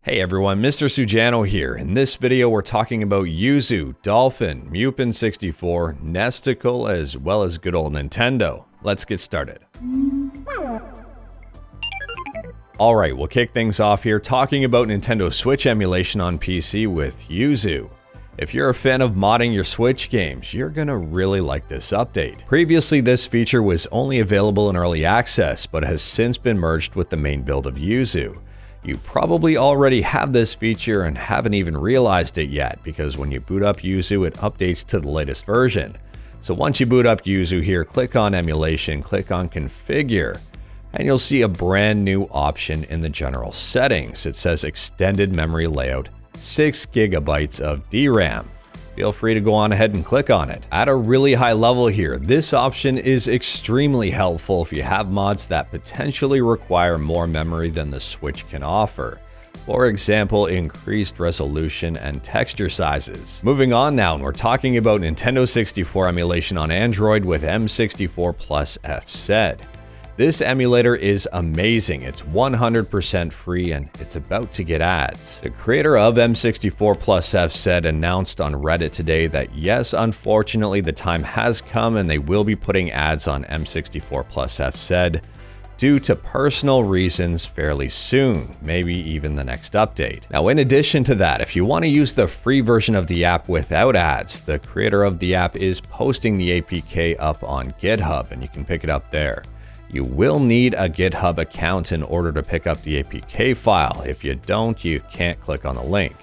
Hey everyone, Mr. Sujano here. In this video, we're talking about Yuzu, Dolphin, M64, Nesticle, as well as good old Nintendo. Let's get started. Alright, we'll kick things off here talking about Nintendo Switch emulation on PC with Yuzu. If you're a fan of modding your Switch games, you're gonna really like this update. Previously, this feature was only available in early access, but has since been merged with the main build of Yuzu. You probably already have this feature and haven't even realized it yet, because when you boot up Yuzu, it updates to the latest version. So once you boot up Yuzu here, click on Emulation, click on Configure, and you'll see a brand new option in the general settings. It says Extended Memory Layout, 6 GB of DRAM. Feel free to go on ahead and click on it. At a really high level here, this option is extremely helpful if you have mods that potentially require more memory than the Switch can offer. For example, increased resolution and texture sizes. Moving on now, and we're talking about Nintendo 64 emulation on Android with M64Plus FZ. This emulator is amazing. It's 100% free and it's about to get ads. The creator of M64Plus FZ announced on Reddit today that yes, unfortunately the time has come and they will be putting ads on M64Plus FZ due to personal reasons fairly soon, maybe even the next update. Now, in addition to that, if you want to use the free version of the app without ads, the creator of the app is posting the APK up on GitHub and you can pick it up there. You will need a GitHub account in order to pick up the APK file. If you don't, you can't click on the link.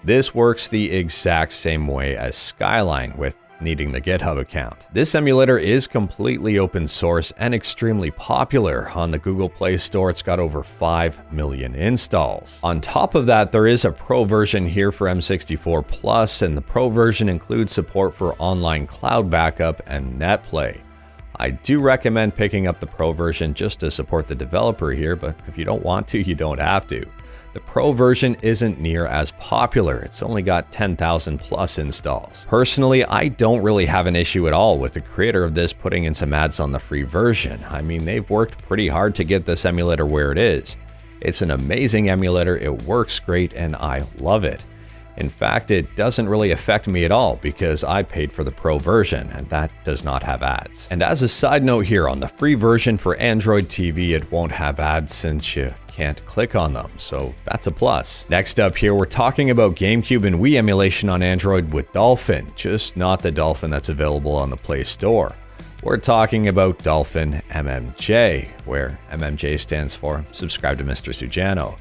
This works the exact same way as Skyline with needing the GitHub account. This emulator is completely open source and extremely popular. On the Google Play Store, it's got over 5 million installs. On top of that, there is a Pro version here for M64 Plus, and the Pro version includes support for online cloud backup and netplay. I do recommend picking up the Pro version just to support the developer here, but if you don't want to, you don't have to. The Pro version isn't near as popular. It's only got 10,000 plus installs. Personally, I don't really have an issue at all with the creator of this putting in some ads on the free version. I mean, they've worked pretty hard to get this emulator where it is. It's an amazing emulator, it works great, and I love it. In fact, it doesn't really affect me at all because I paid for the Pro version and that does not have ads. And as a side note here, on the free version for Android TV, it won't have ads since you can't click on them, so that's a plus. Next up here, we're talking about GameCube and Wii emulation on Android with Dolphin, just not the Dolphin that's available on the Play Store. We're talking about Dolphin MMJ, where MMJ stands for Subscribe to Mr. Sujano.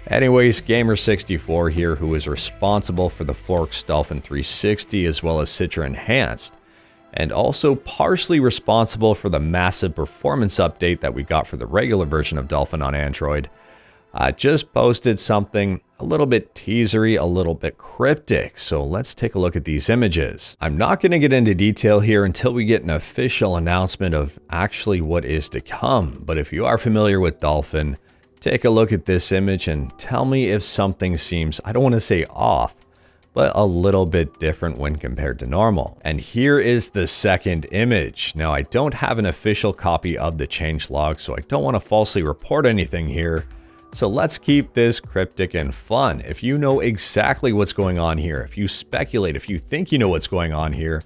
Anyways, Gamer64 here, who is responsible for the forks Dolphin 360 as well as Citra Enhanced, and also partially responsible for the massive performance update that we got for the regular version of Dolphin on Android, just posted something a little bit teasery, a little bit cryptic, so let's take a look at these images. I'm not going to get into detail here until we get an official announcement of actually what is to come, but if you are familiar with Dolphin, take a look at this image and tell me if something seems, I don't want to say off, but a little bit different when compared to normal. And here is the second image. Now, I don't have an official copy of the changelog, so I don't want to falsely report anything here. So let's keep this cryptic and fun. If you know exactly what's going on here, if you speculate, if you think you know what's going on here,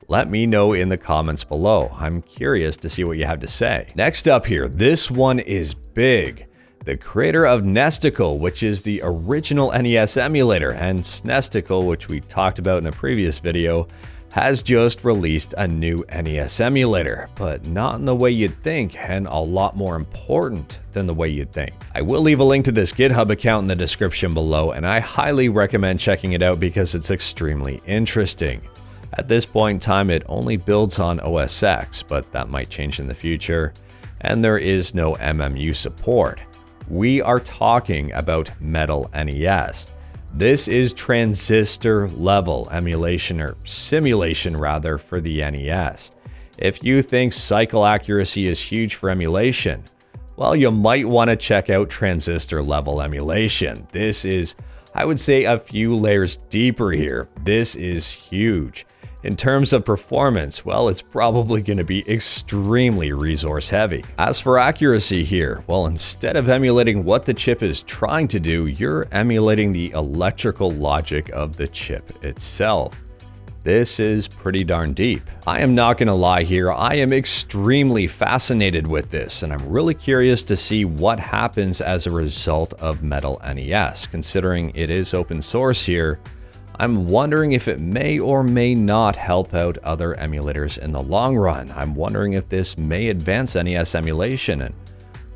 let me know in the comments below. I'm curious to see what you have to say. Next up here, this one is big. The creator of Nesticle, which is the original NES emulator, and Snesticle, which we talked about in a previous video, has just released a new NES emulator, but not in the way you'd think, and a lot more important than the way you'd think. I will leave a link to this GitHub account in the description below, and I highly recommend checking it out because it's extremely interesting. At this point in time, it only builds on OS X, but that might change in the future, and there is no MMU support. We are talking about MetalNES. This is transistor level emulation, or simulation rather, for the NES. If you think cycle accuracy is huge for emulation, well, you might want to check out transistor level emulation. This is, I would say, a few layers deeper here. This is huge. In terms of performance, well, it's probably going to be extremely resource heavy. As for accuracy here, well, instead of emulating what the chip is trying to do, you're emulating the electrical logic of the chip itself. This is pretty darn deep. I am not going to lie here, I am extremely fascinated with this, and I'm really curious to see what happens as a result of MetalNES. Considering it is open source here, I'm wondering if it may or may not help out other emulators in the long run. I'm wondering if this may advance NES emulation and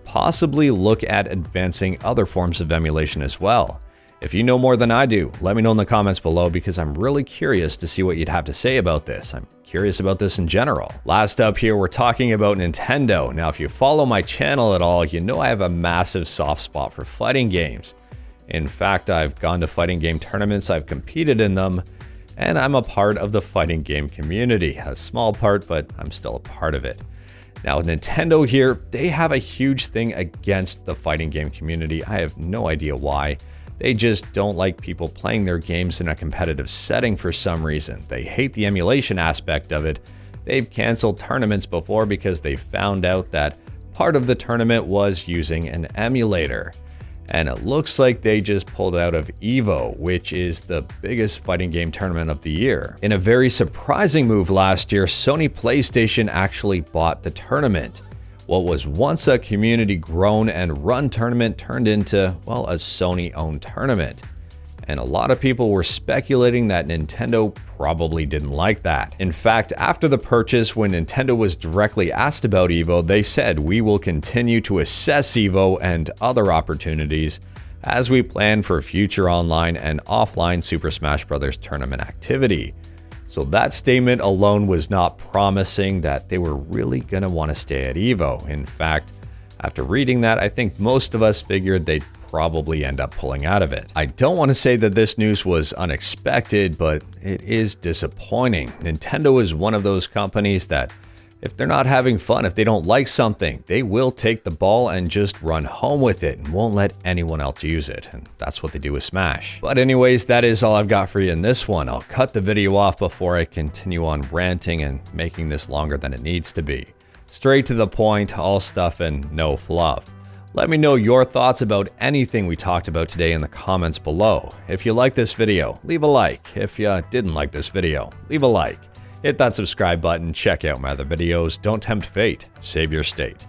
possibly look at advancing other forms of emulation as well. If you know more than I do, let me know in the comments below because I'm really curious to see what you'd have to say about this. I'm curious about this in general. Last up here, we're talking about Nintendo. Now, if you follow my channel at all, you know I have a massive soft spot for fighting games. In fact, I've gone to fighting game tournaments, I've competed in them, and I'm a part of the fighting game community. A small part, but I'm still a part of it. Now, Nintendo here, they have a huge thing against the fighting game community. I have no idea why. They just don't like people playing their games in a competitive setting for some reason. They hate the emulation aspect of it. They've canceled tournaments before because they found out that part of the tournament was using an emulator. And it looks like they just pulled out of EVO, which is the biggest fighting game tournament of the year. In a very surprising move last year, Sony PlayStation actually bought the tournament. What was once a community-grown and run tournament turned into, well, a Sony-owned tournament. And a lot of people were speculating that Nintendo probably didn't like that. In fact, after the purchase, when Nintendo was directly asked about EVO, they said, "We will continue to assess EVO and other opportunities as we plan for future online and offline Super Smash Bros. Tournament activity." So that statement alone was not promising that they were really gonna want to stay at EVO. In fact, after reading that, I think most of us figured they'd probably end up pulling out of it. I don't want to say that this news was unexpected, but it is disappointing. Nintendo is one of those companies that if they're not having fun, if they don't like something, they will take the ball and just run home with it and won't let anyone else use it. And that's what they do with Smash. But anyways, that is all I've got for you in this one. I'll cut the video off before I continue on ranting and making this longer than it needs to be. Straight to the point, all stuff and no fluff. Let me know your thoughts about anything we talked about today in the comments below. If you like this video, leave a like. If you didn't like this video, leave a like. Hit that subscribe button, check out my other videos. Don't tempt fate, save your state.